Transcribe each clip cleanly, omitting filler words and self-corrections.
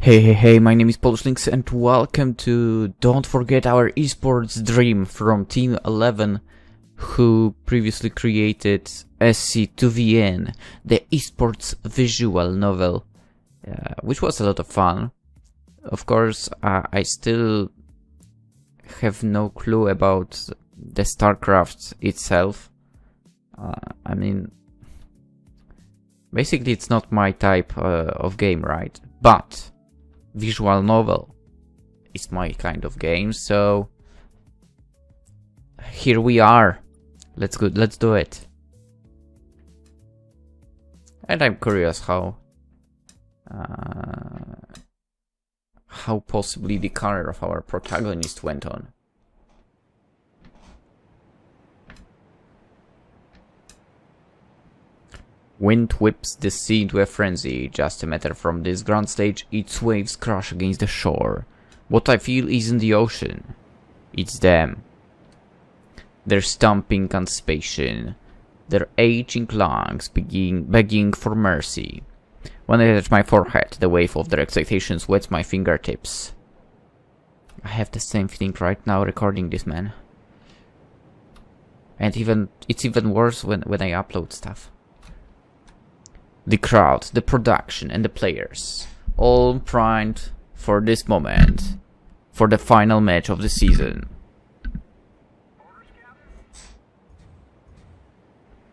Hey, my name is PolishLynx and welcome to Don't Forget Our Esports Dream from Team 11, who previously created SC2VN, the esports visual novel, which was a lot of fun. Of course, I still have no clue about the StarCraft itself. I mean, basically it's not my type of game, right? But visual novel is my kind of game, so here we are. Let's do it. And I'm curious how possibly the career of our protagonist went on. Wind whips the sea into a frenzy. Just a meter from this grand stage, its waves crash against the shore. What I feel isn't the ocean. It's them. Their stomping anticipation. Their aging lungs begging for mercy. When I touch my forehead, the wave of their expectations wets my fingertips. I have the same feeling right now recording this, man. And it's even worse when I upload stuff. The crowd, the production, and the players, all primed for this moment, for the final match of the season.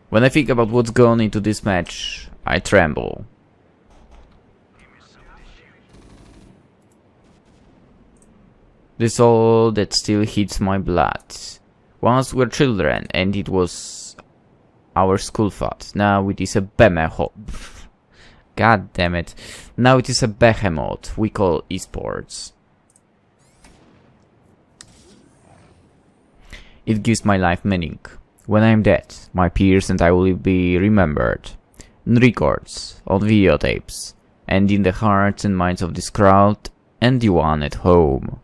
When I think about what's gone into this match, I tremble. This is all that still hits my blood. Once we were children, and it was our school thought. Now it is a behemoth. God damn it. Now it is a behemoth we call esports. It gives my life meaning. When I am dead, my peers and I will be remembered. In records, on videotapes, and in the hearts and minds of this crowd and the one at home.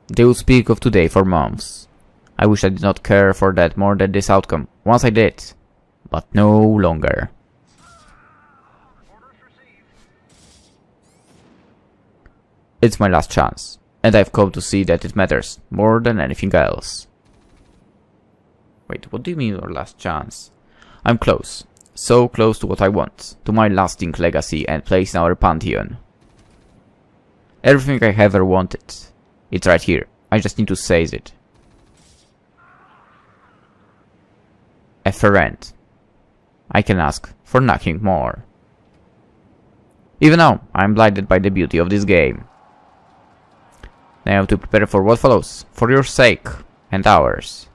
They will speak of today for months. I wish I did not care for that more than this outcome. Once I did, but no longer. It's my last chance, and I've come to see that it matters more than anything else. Wait, what do you mean your last chance? I'm close. So close to what I want, to my lasting legacy and place in our pantheon. Everything I ever wanted. It's right here. I just need to seize it. A friend. I can ask for nothing more. Even now, I'm blinded by the beauty of this game. Now I have to prepare for what follows, for your sake and ours.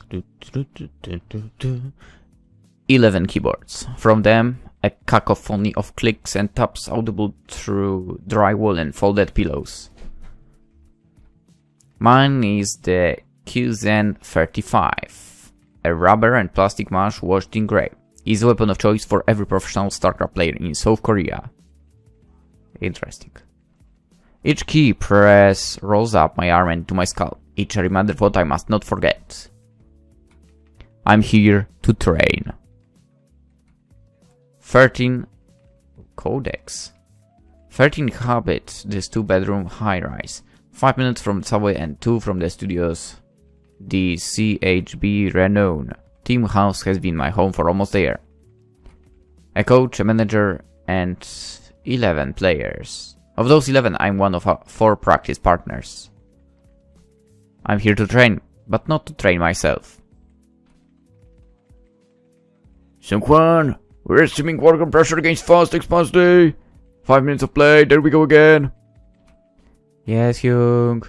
Do. 11 keyboards. From them, a cacophony of clicks and taps audible through drywall and folded pillows. Mine is the QZen 35, a rubber and plastic mash washed in grey. Is a weapon of choice for every professional StarCraft player in South Korea. Interesting. Each key press rolls up my arm and to my skull. Each a reminder of what I must not forget. I'm here to train. 13 Codex. 13 Habit, this 2-bedroom high-rise. 5 minutes from the subway and 2 from the studios. The CHB renown. Team house has been my home for almost a year. A coach, a manager, and 11 players. Of those 11, I'm one of 4 practice partners. I'm here to train, but not to train myself. Sungkwan, we're estimating work and pressure against fast expansity. 5 minutes of play, there we go again. Yes, Young.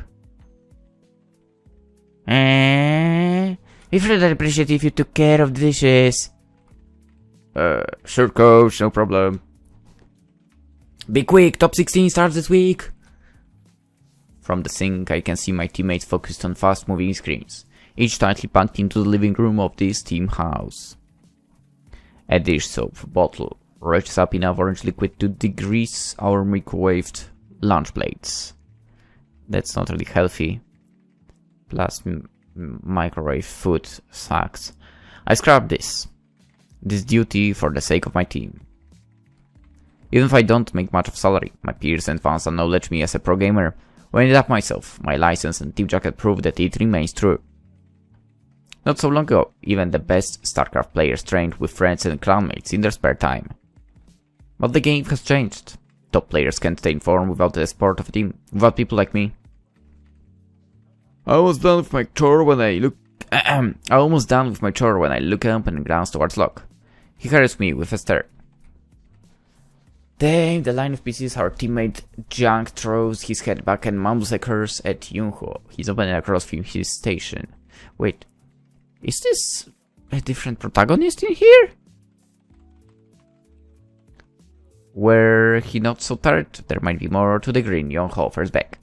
We'd really appreciate if you took care of the dishes. Sure coach, no problem. Be quick, top 16 starts this week. From the sink, I can see my teammates focused on fast-moving screens, each tightly packed into the living room of this team house. A dish soap bottle reaches up enough orange liquid to degrease our microwaved lunch plates. That's not really healthy. Plus, microwave food sucks. I scrapped this. This duty for the sake of my team. Even if I don't make much of salary, my peers and fans acknowledge me as a pro gamer. When I adapt myself, my license and team jacket prove that it remains true. Not so long ago, even the best StarCraft players trained with friends and clanmates in their spare time. But the game has changed. Top players can't stay informed without the support of a team, without people like me. I almost done with my chore when I look up and glance towards Locke. He harassed me with a stare. Damn, the line of PCs, our teammate Junk throws his head back and mumbles a curse at Yunho. He's opening across from his station. Wait, is this a different protagonist in here? Were he not so tired, there might be more to the green Yunho offers back.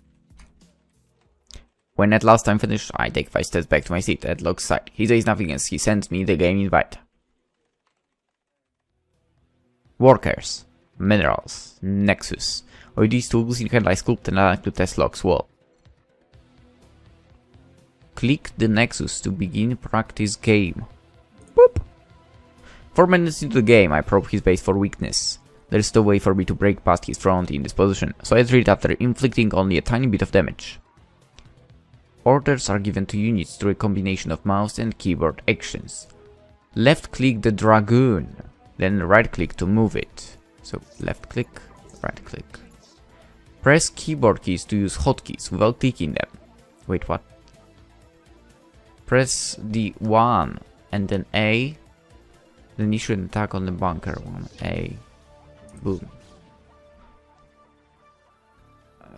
When at last I'm finished, I take 5 steps back to my seat at Locke's side. He says nothing as he sends me the game invite. Workers. Minerals, Nexus. With these tools you can sculpt and add to test Locke's wall. Click the Nexus to begin practice game. Boop. 4 minutes into the game, I probe his base for weakness. There is no way for me to break past his front in this position, so I retreat after inflicting only a tiny bit of damage. Orders are given to units through a combination of mouse and keyboard actions. Left click the Dragoon, then right click to move it. So left click, right click. Press keyboard keys to use hotkeys without clicking them. Wait, what? Press the 1 and then A. Then issue an attack on the bunker. 1 A. Boom.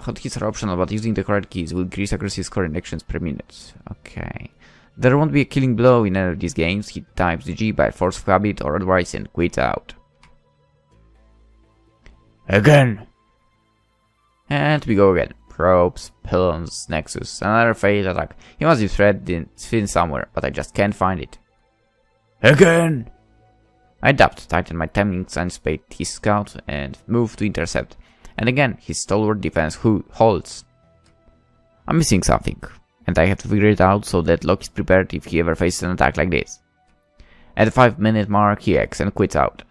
Hotkeys are optional, but using the correct keys will increase accuracy score in actions per minute. Okay. There won't be a killing blow in any of these games. He types the G by force of habit or otherwise and quits out. Again! And we go again. Probes, pylons, Nexus, another failed attack. He must be threaded in somewhere, but I just can't find it. Again! I adapt, tighten my timings, anticipate his scout, and move to intercept. And again, his stalwart defense holds. I'm missing something, and I have to figure it out so that Locke is prepared if he ever faces an attack like this. At the 5-minute mark, he X and quits out.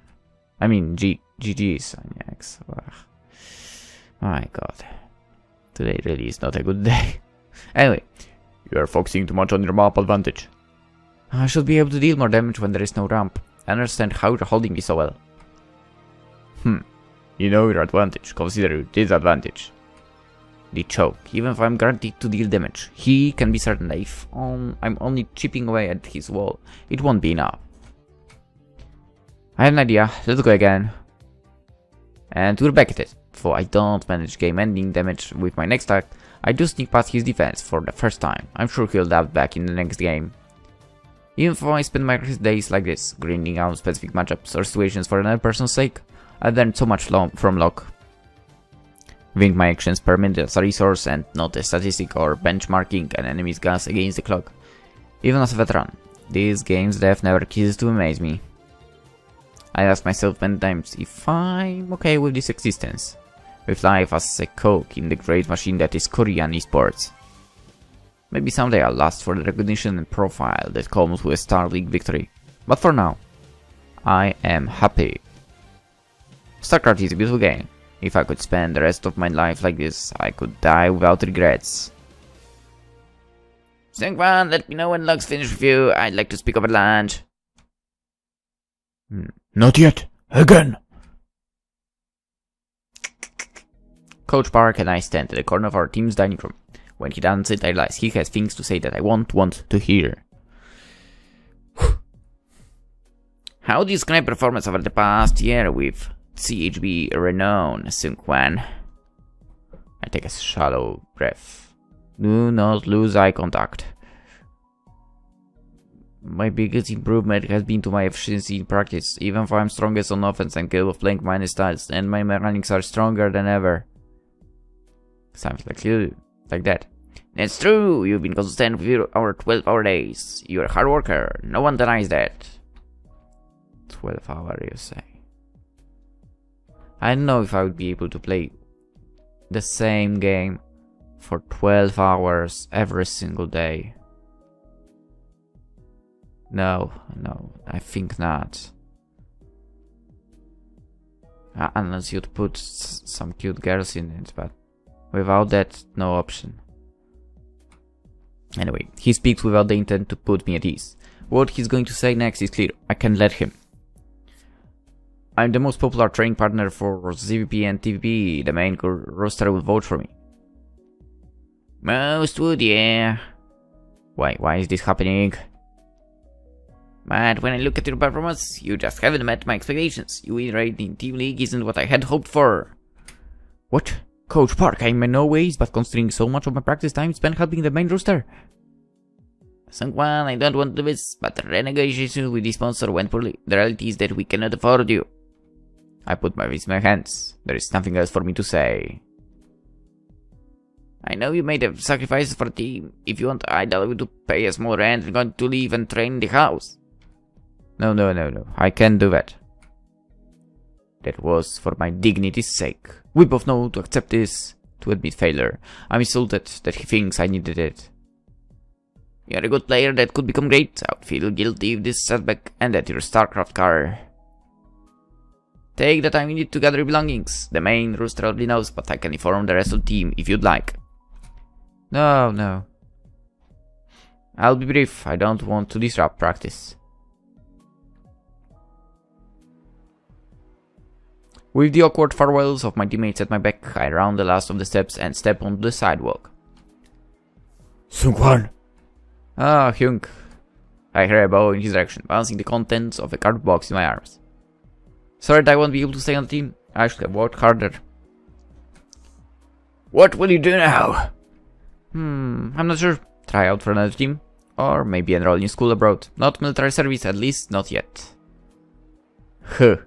I mean, GG's on X. My god. Today really is not a good day. Anyway, you are focusing too much on your map advantage. I should be able to deal more damage when there is no ramp. I understand how you're holding me so well. You know your advantage, consider your disadvantage. The choke. Even if I'm guaranteed to deal damage, he can be certain that if I'm only chipping away at his wall, it won't be enough. I have an idea. Let's go again. And we're back at it. For I don't manage game ending damage with my next attack, I do sneak past his defense for the first time. I'm sure he'll adapt back in the next game. Even if I spend my days like this, grinding out specific matchups or situations for another person's sake, I've learned so much from Locke. Viewing my actions per minute as a resource and not a statistic or benchmarking an enemy's guns against the clock. Even as a veteran, this game's depth never ceases to amaze me. I ask myself many times if I'm okay with this existence, with life as a cog in the great machine that is Korean esports. Maybe someday I'll lust for the recognition and profile that comes with a Star League victory, but for now, I am happy. StarCraft is a beautiful game. If I could spend the rest of my life like this, I could die without regrets. Sengwan, let me know when Locke's finished with you. I'd like to speak over lunch. Not yet. Again. Coach Park and I stand at the corner of our team's dining room. When he doesn't sit, I realize he has things to say that I won't want to hear. How do you describe performance over the past year with CHB renown, Sungwan? I take a shallow breath. Do not lose eye contact. My biggest improvement has been to my efficiency in practice. Even if I'm strongest on offense, I'm capable of playing minor styles, and my mechanics are stronger than ever. Sounds like you, like that. It's true, you've been consistent with our 12-hour days. You're a hard worker, no one denies that. 12-hour, you say? I don't know if I would be able to play the same game for 12 hours every single day. No, I think not. Unless you'd put some cute girls in it, but without that, no option. Anyway, he speaks without the intent to put me at ease. What he's going to say next is clear. I can let him. I'm the most popular training partner for ZVP and TVP. The main roster will vote for me. Most would, yeah. Why is this happening? But when I look at your performance, you just haven't met my expectations. Your win rate in Team League isn't what I had hoped for. What? Coach Park, I'm in no ways, but considering so much of my practice time spent helping the main roster. Sungwan, I don't want to do this, but the renegotiation with the sponsor went poorly. The reality is that we cannot afford you. I put my face in my hands. There is nothing else for me to say. I know you made a sacrifice for the team. If you want, I'd allow you to pay a small rent and going to leave and train in the house. No. I can't do that. That was for my dignity's sake. We both know to accept this, to admit failure. I'm insulted that he thinks I needed it. You're a good player that could become great. I would feel guilty if this setback ended your StarCraft career. Take the time you need to gather your belongings. The main roster already knows, but I can inform the rest of the team if you'd like. No. I'll be brief. I don't want to disrupt practice. With the awkward farewells of my teammates at my back, I round the last of the steps and step onto the sidewalk. Sungwan! Ah, Hyung. I hear a bow in his direction, balancing the contents of a cardboard box in my arms. Sorry that I won't be able to stay on the team. I should have worked harder. What will you do now? I'm not sure. Try out for another team. Or maybe enroll in school abroad. Not military service, at least not yet. Huh.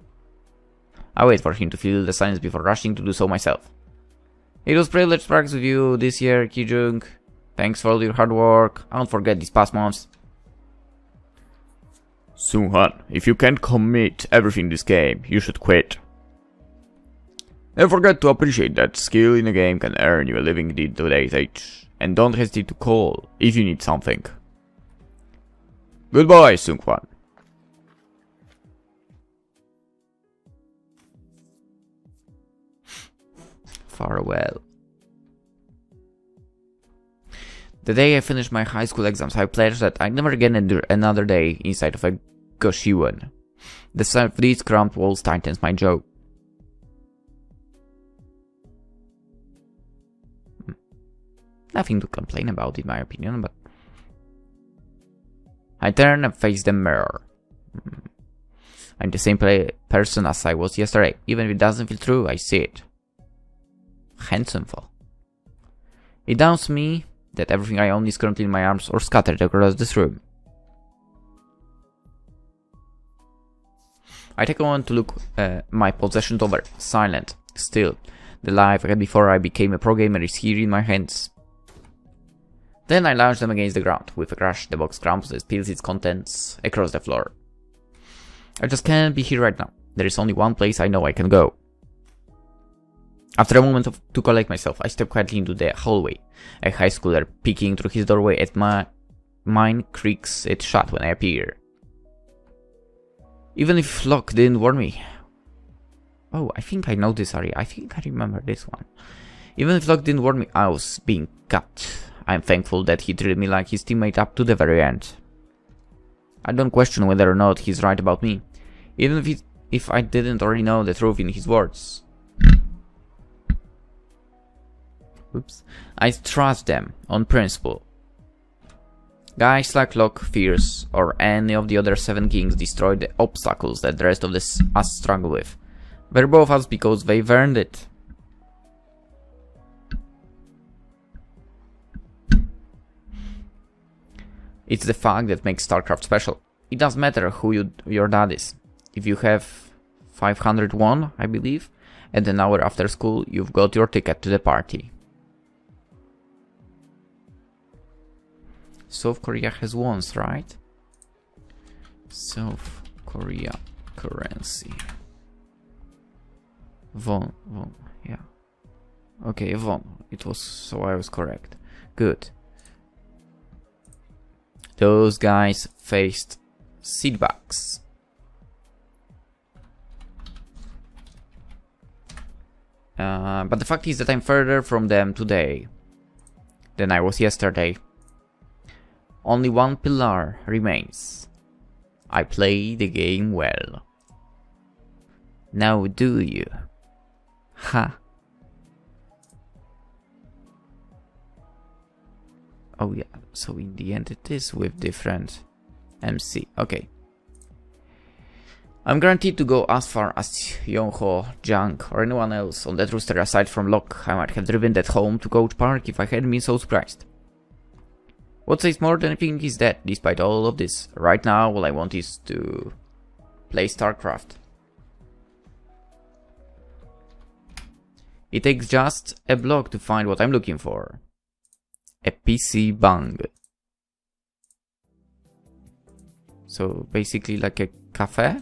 I wait for him to feel the silence before rushing to do so myself. It was a privilege to practice with you this year, Kijung. Thanks for all your hard work. I won't forget these past months. Sunghan, if you can't commit everything in this game, you should quit. Never forget to appreciate that skill in a game can earn you a living in today's age. And don't hesitate to call if you need something. Goodbye, Sunghan. Farewell. The day I finished my high school exams, I pledged that I'd never again endure another day inside of a Goshiwon. The sight of these cramped walls tightens my jaw. Nothing to complain about in my opinion, but... I turn and face the mirror. I'm the same person as I was yesterday. Even if it doesn't feel true, I see it. Handsomeful. It dawns me that everything I own is currently in my arms or scattered across this room. I take a moment to look my possessions over. Silent. Still. The life I had before I became a pro gamer is here in my hands. Then I launch them against the ground. With a crash, the box crumbles and spills its contents across the floor. I just can't be here right now. There is only one place I know I can go. After a moment to collect myself, I step quietly into the hallway. A high schooler peeking through his doorway at mine creaks it shut when I appear. Even if Locke didn't warn me. Oh, I think I know this area. I think I remember this one. Even if Locke didn't warn me, I was being cut. I'm thankful that he treated me like his teammate up to the very end. I don't question whether or not he's right about me. Even if I didn't already know the truth in his words. Oops. I trust them, on principle. Guys like Locke, Fierce, or any of the other 7 kings destroyed the obstacles that the rest of us struggle with. They're both us because they've earned it. It's the fact that makes StarCraft special. It doesn't matter who your dad is. If you have 501, I believe, and an hour after school, you've got your ticket to the party. South Korea has wons, right? South Korea currency. Won, yeah. Okay, Yvonne. It was, so I was correct. Good. Those guys faced seedbugs. But the fact is that I'm further from them today than I was yesterday. Only one pillar remains. I play the game well. Now do you? Ha. Oh yeah, so in the end it is with different MC. Okay. I'm guaranteed to go as far as Yonho, Junk, or anyone else on that rooster aside from Locke. I might have driven that home to Coach Park if I hadn't been so surprised. What says more than anything is that, despite all of this, right now all I want is to play StarCraft. It takes just a block to find what I'm looking for. A PC bang. So basically like a cafe?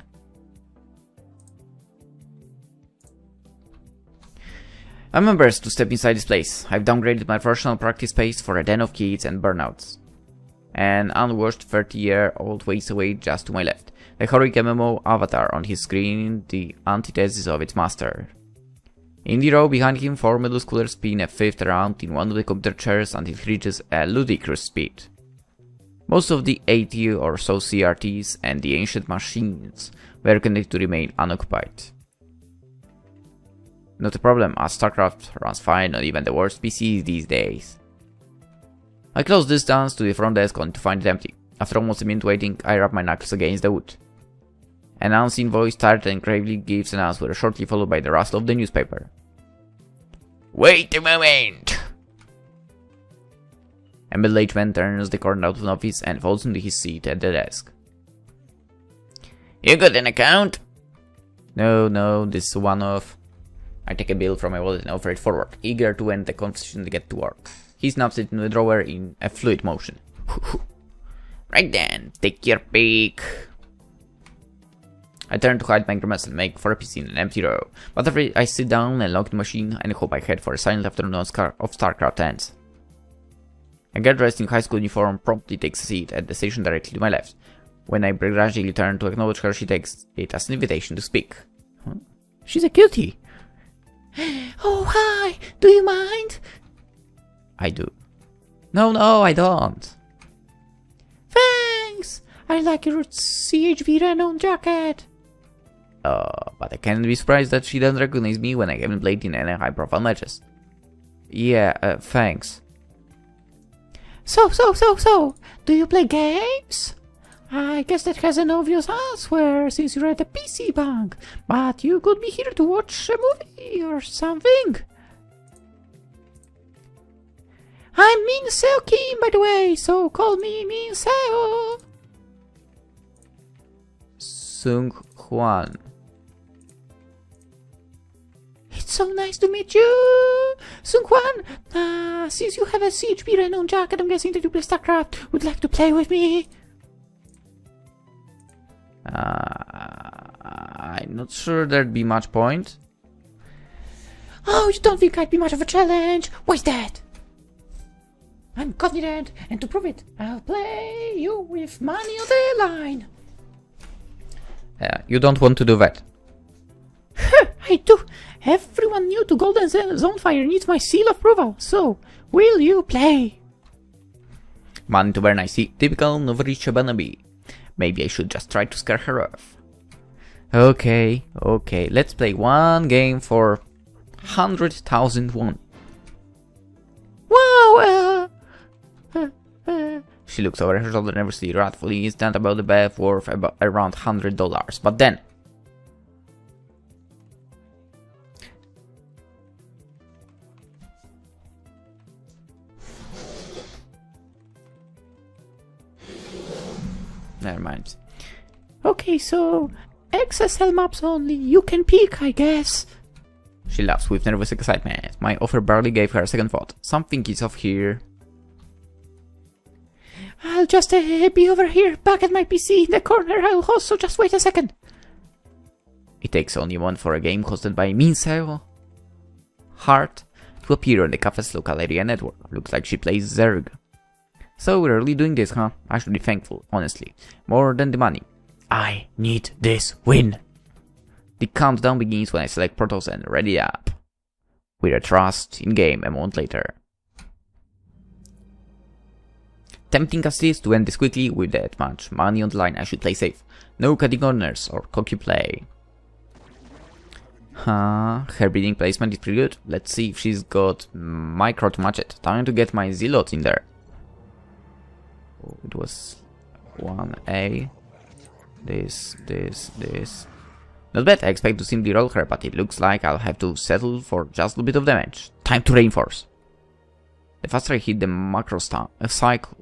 I'm embarrassed to step inside this place. I've downgraded my personal practice space for a den of kids and burnouts. An unwashed 30-year-old waits away just to my left. The heroic MMO avatar on his screen, the antithesis of its master. In the row behind him, 4 middle schoolers spin a fifth round in one of the computer chairs until it reaches a ludicrous speed. Most of the 80 or so CRTs and the ancient machines were connected to remain unoccupied. Not a problem, as StarCraft runs fine on even the worst PCs these days. I close distance to the front desk only to find it empty. After almost a minute waiting, I rub my knuckles against the wood. An unseen voice, tired and gravely, gives an answer, shortly followed by the rustle of the newspaper. Wait a moment! A middle-aged man turns the corner out of an office and falls into his seat at the desk. You got an account? No, this is one-off. I take a bill from my wallet and offer it forward, eager to end the conversation and get to work. He snaps it in the drawer in a fluid motion. Right then, take your pick. I turn to hide my grimace and make for a PC in an empty row, but after I sit down and lock the machine and hope I head for a silent afternoon of StarCraft ends. A girl dressed in high school uniform promptly takes a seat at the station directly to my left. When I begrudgingly turn to acknowledge her, she takes it as an invitation to speak. She's a cutie. Oh, hi! Do you mind? I do. No, I don't. Thanks! I like your CHV Renault jacket. But I can't be surprised that she doesn't recognize me when I haven't played in any high-profile matches. Yeah, thanks. So, do you play games? I guess that has an obvious answer since you're at a PC bank, but you could be here to watch a movie or something. I'm Min Seo Kim, by the way, so call me Min Seo. Sung Hwan. It's so nice to meet you, Sung Hwan. Since you have a CHP Renault jacket, I'm guessing that you play StarCraft. Would like to play with me? I'm not sure there'd be much point. Oh, you don't think I'd be much of a challenge? Why's that? I'm confident, and to prove it, I'll play you with money on the line. You don't want to do that. I do. Everyone new to Golden Zonefire needs my seal of approval, so will you play? Money to burn, I see. Typical Novoricha Banabi. Maybe I should just try to scare her off. Okay, let's play one game for 100,000 won. Wow, She looks over her shoulder nervously, wrathfully, instant about the bet worth around $100, but then... Never mind. Okay, so XSL maps only. You can pick, I guess. She laughs with nervous excitement. My offer barely gave her a second thought. Something is off here. I'll just be over here, back at my PC in the corner. I'll host, so just wait a second. It takes only one for a game hosted by Min Seo. Heart. to appear on the cafe's local area network. Looks like she plays Zerg. So we're really doing this, huh? I should be thankful, honestly. More than the money. I need this win. The countdown begins when I select Protoss and ready up. With a trust in game a month later. Tempting as it is to end this quickly, with that much money on the line, I should play safe. No cutting corners or cocky play. Her bidding placement is pretty good. Let's see if she's got micro to match it. Time to get my zealots in there. Oh, it was 1A. This. Not bad, I expect to simply roll her, but it looks like I'll have to settle for just a bit of damage. Time to reinforce. The faster I hit the macro cycle...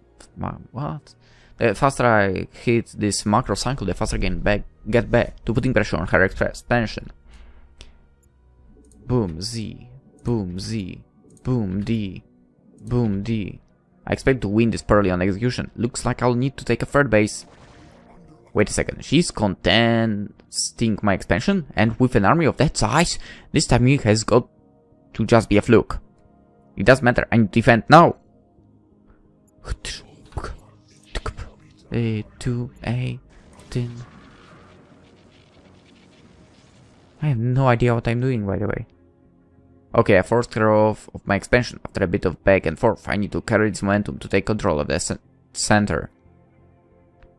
What? The faster I hit this macro cycle, the faster I get back to putting pressure on her expansion. Boom Z, boom Z, boom D, boom D. I expect to win this purely on execution. Looks like I'll need to take a third base. Wait a second, she's contesting my expansion? And with an army of that size, this timing has got to just be a fluke. It doesn't matter, I need to defend now. 2A, 10. I have no idea what I'm doing, by the way. Okay, I forced her off of my expansion. After a bit of back and forth, I need to carry this momentum to take control of the center.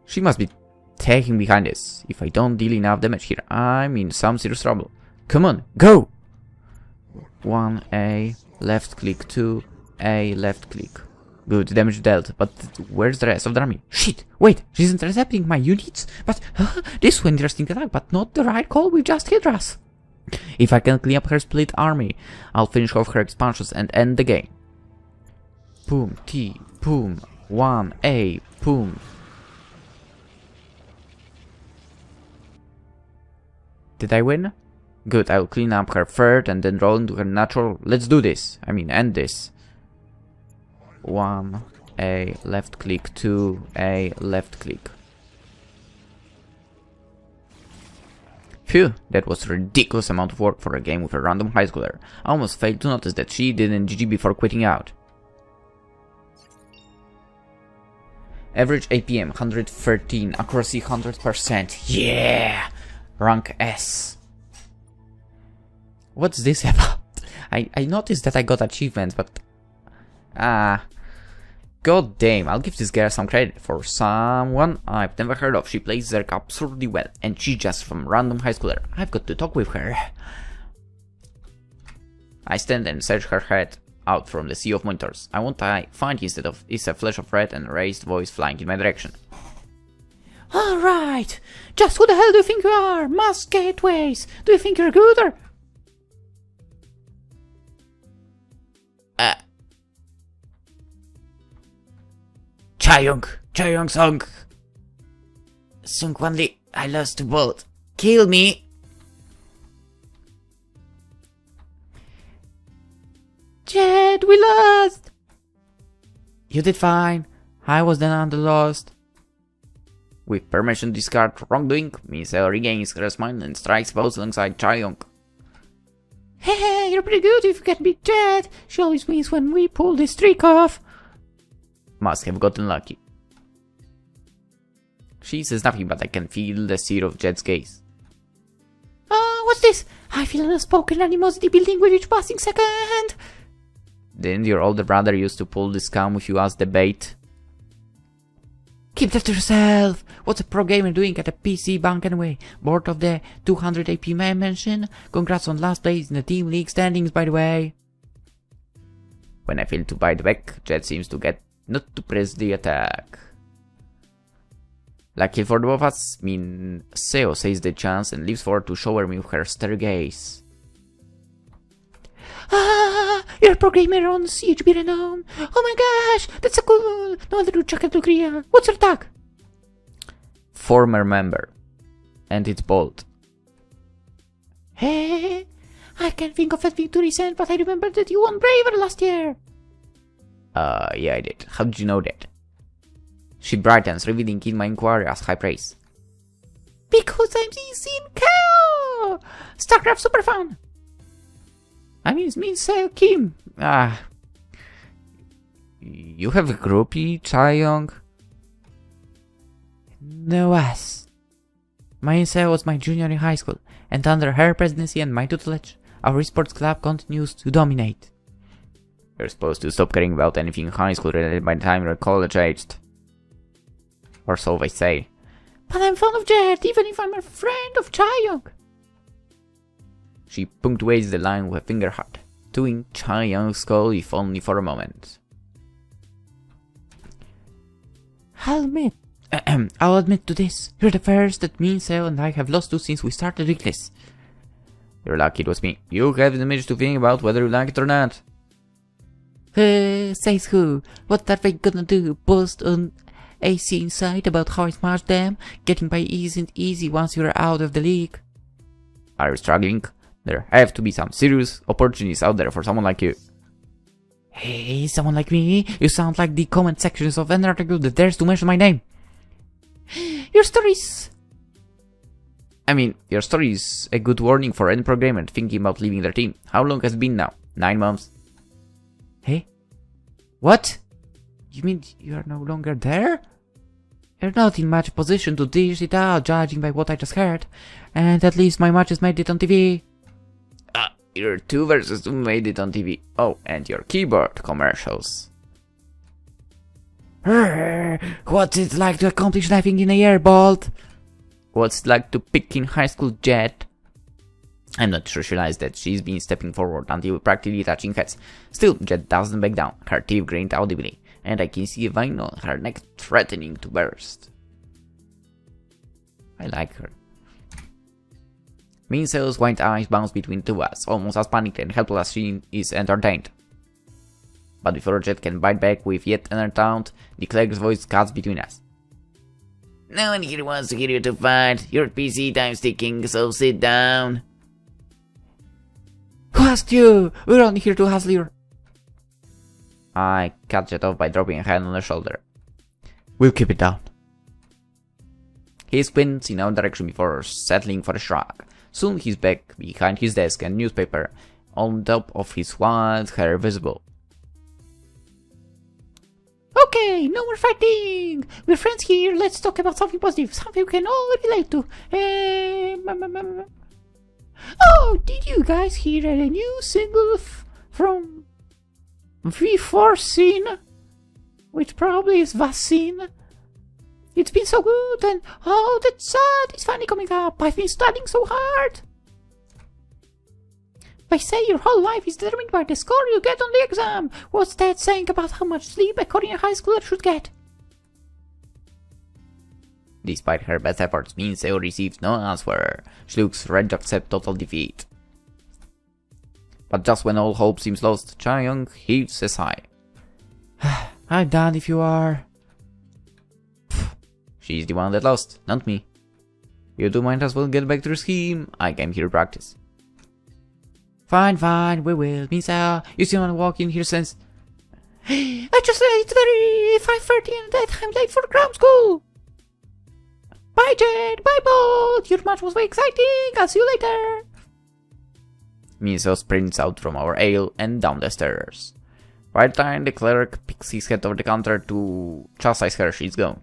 She must be tagging behind this. If I don't deal enough damage here, I'm in some serious trouble. Come on, go! 1A, left click, 2A, left click. Good, damage dealt, but where's the rest of the army? Shit! Wait, she's intercepting my units? But, this was interesting attack, but not the right call with just Hydras. If I can clean up her split army, I'll finish off her expansions and end the game. Boom, T, boom, 1A, boom. Did I win? Good, I'll clean up her third and then roll into her natural. Let's do this. I mean, end this. 1A, left click, 2A, left click. Phew, that was a ridiculous amount of work for a game with a random high schooler. I almost failed to notice that she didn't GG before quitting out. Average APM 113, accuracy 100%. Yeah! Rank S. What's this about? I noticed that I got achievements, but... God damn, I'll give this girl some credit. For someone I've never heard of, she plays Zerg absurdly well, and she's just from random high schooler. I've got to talk with her. I stand and search her head out from the sea of monitors. I want to find instead of is a flash of red and raised voice flying in my direction. Alright, just who the hell do you think you are? Mass gateways, do you think you're good or... Chaeyoung song. Sung Wanli, I lost to both. Kill me. Jed, we lost. You did fine. I was the one that lost. With permission to discard wrongdoing, Misael regains her mind and strikes both alongside Chaeyoung. Hey, you're pretty good if you can beat Jed. She always wins when we pull this trick off. Must have gotten lucky. She says nothing, but I can feel the sear of Jed's gaze. What's this? I feel an unspoken animosity building with each passing second. Didn't your older brother used to pull this scam with you as the bait? Keep that to yourself. What's a pro gamer doing at a PC bank anyway? Bored of the 200 AP mention? Congrats on last place in the team league standings, by the way. When I fail to bite back, Jed seems to get not to press the attack. Lucky for the both of us, Seo saves the chance and leaps forward to shower me with her stare gaze. You're a pro gamer on CHB Renown. Oh my gosh, that's so cool. No wonder you check it, Korea. What's your tag? Former member. And it's bold. Hey, I can't think of anything to resend, but I remember that you won Braver last year. Yeah, I did. How did you know that? She brightens, revealing in my inquiry as high praise. Because I'm easy in KO! StarCraft super fun! I mean, it means Kim. You have a groupie, Chaeyoung? No ass. My Inseo was my junior in high school, and under her presidency and my tutelage, our esports club continues to dominate. You're supposed to stop caring about anything high school related by the time you're college aged. Or so they say. But I'm fond of Jet, even if I'm a friend of Chaeyoung. She punctuates the line with a finger heart, doing Chaeyoung's skull if only for a moment. I'll admit to this. You're the first that me, Sale, and I have lost to since we started Weekless. You're lucky it was me. You have the image to think about whether you like it or not. Says who? What are they gonna do? Post on AC Inside about how I smashed them? Getting by isn't easy once you're out of the league. Are you struggling? There have to be some serious opportunities out there for someone like you. Hey, someone like me? You sound like the comment sections of an article that dares to mention my name. Your story is a good warning for any programmer thinking about leaving their team. How long has it been now? 9 months. Hey? What? You mean you are no longer there? You're not in much position to dish it out, judging by what I just heard. And at least my matches made it on TV. Your 2 versus 2 made it on TV. Oh, and your keyboard commercials. What's it like to accomplish nothing in a year, Bolt? What's it like to pick in high school, Jet? I'm not sure she realized that she's been stepping forward until practically touching heads. Still, Jet doesn't back down. Her teeth grinned audibly, and I can see a vein on her neck threatening to burst. I like her. Mincel's white eyes bounce between two of us, almost as panicked and helpless as she is entertained. But before Jet can bite back with yet another taunt, the cleric's voice cuts between us. No one here wants to hear you to fight. Your PC time's ticking, so sit down. Who asked you? We're only here to hustle your... I cut Jet off by dropping a hand on her shoulder. We'll keep it down. He squints in our direction before settling for a shrug. Soon he's back behind his desk and newspaper, on top of his wild hair visible. Okay, no more fighting! We're friends here, let's talk about something positive, something we can all relate to. Oh, did you guys hear a new single from V4 Scene? Which probably is Vaccine. It's been so good, and oh, that's sad, it's finally coming up. I've been studying so hard. They say your whole life is determined by the score you get on the exam. What's that saying about how much sleep a Korean high schooler should get? Despite her best efforts, Minseo receives no answer. She looks ready to accept total defeat. But just when all hope seems lost, Chaeyoung heaves a sigh. I'm done if you are. She's the one that lost, not me. You two might as well get back to your scheme. I came here to practice. Fine, we will. Minseo, you still want to walk in here since... I just said it's very 5:30 and that I'm late for ground school. Bye, Jade. Bye, Bolt. Your match was very exciting. I'll see you later. Minseo sprints out from our ale and down the stairs. By the time the cleric picks his head over the counter to chastise her, she's gone.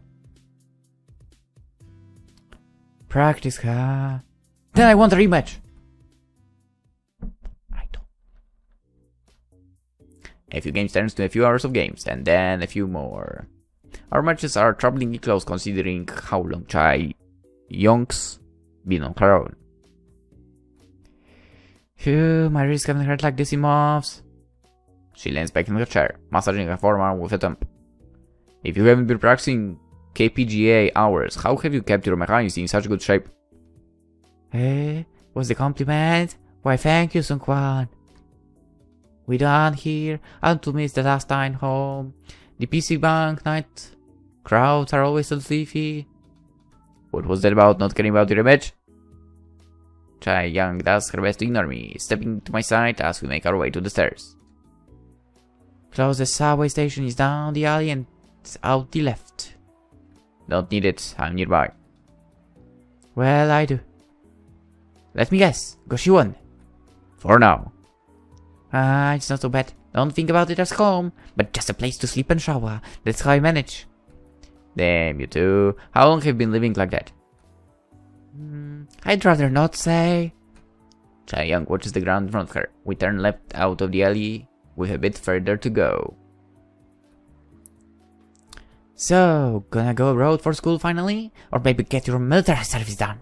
Practice, huh? Then I want a rematch. I don't. A few games turns to a few hours of games, and then a few more. Our matches are troublingly close considering how long Chaeyoung's been on her own. Phew, my wrists haven't hurt like this in months. She leans back in her chair, massaging her forearm with a thumb. If you haven't been practicing KPGA hours, how have you kept your mechanics in such good shape? Hey, what's the compliment? Why, thank you, Sungkwan. We done here. I want to miss the last time home. The PC Bank night crowds are always so sleepy. What was that about not caring about the rematch? Chaeyoung does her best to ignore me, stepping to my side as we make our way to the stairs. Closest subway station is down the alley and out the left. Don't need it, I'm nearby. Well, I do. Let me guess, Goshi won. For now. It's not so bad. Don't think about it as home, but just a place to sleep and shower. That's how I manage. Damn, you two. How long have you been living like that? I'd rather not say. Chae-Young watches the ground in front of her. We turn left out of the alley with a bit further to go. So, gonna go road for school finally? Or maybe get your military service done?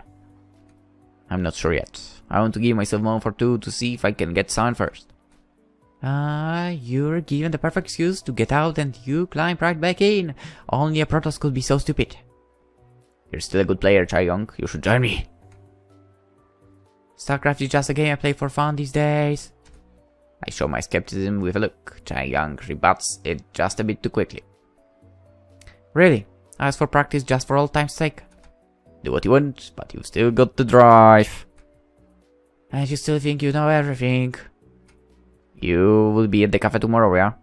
I'm not sure yet. I want to give myself a month or two to see if I can get signed first. You're given the perfect excuse to get out and you climb right back in. Only a Protoss could be so stupid. You're still a good player, Chae-Young. You should join me. StarCraft is just a game I play for fun these days. I show my skepticism with a look. Chae-Young rebuts it just a bit too quickly. Really? As for practice just for old time's sake? Do what you want, but you've still got the drive. And you still think you know everything. You will be at the cafe tomorrow, yeah?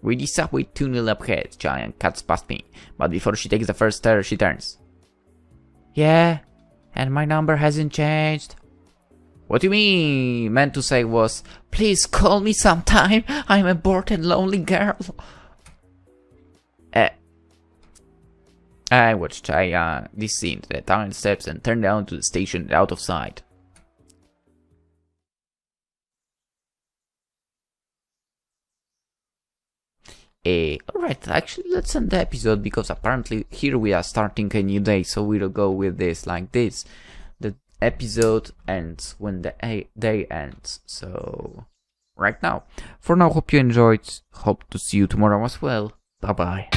With the subway 2-0 up ahead, Chae-Young cuts past me, but before she takes the first step, she turns. Yeah, and my number hasn't changed. What you mean? Meant to say was, please call me sometime, I'm a bored and lonely girl. I watched this scene to the town steps and turned down to the station out of sight. Alright, actually let's end the episode because apparently here we are starting a new day, so we'll go with this like this. The episode ends when the day ends, so right now. For now, hope you enjoyed, hope to see you tomorrow as well. Bye bye.